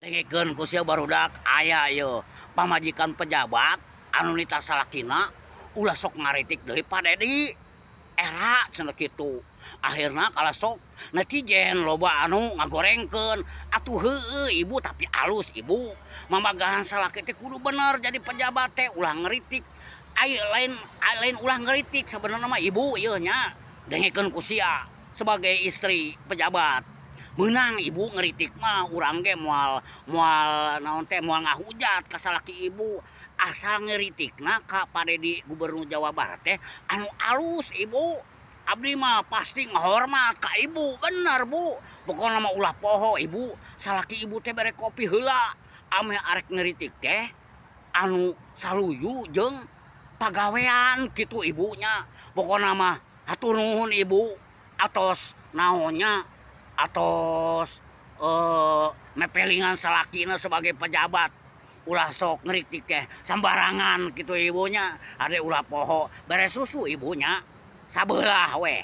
Dengekeun ku sia barudak aya ieu pamajikan pejabat anu nita salakina ulah sok ngaritik deui Pak Dedi. Era cenah kitu. Akhirna kalasok netizen loba anu ngagorengkeun, "Atuh heueuh ibu tapi alus ibu. Mamagahan salaki teh kudu bener jadi pejabat teh ulah ngeritik." Lain ulah ngeritik sebenarnya mah ibu ieu nya. Dengekeun ku sia sebagai istri pejabat. Menang ibu ngeritik mah urang ge moal moal naon teh moal ngahujat ka salaki ibu. Asal ngeritikna ka Pak Dedi Gubernur Jawa Barat teh anu alus ibu. Abdi mah pasti ngahormat ka ibu, bener bu. Pokokna mah ulah poho ibu. Salaki ibu teh bere kopi heula. Ame arek ngeritik teh anu saluyu jeung pagawean gitu ibunya. Pokokna mah hatur nuhun ibu atos naonnya atos mepelingan salakina sebagai pejabat. Ulah sok ngeritik teh sembarangan gitu ibunya. Ade ulah poho beres susu ibunya sabelah we.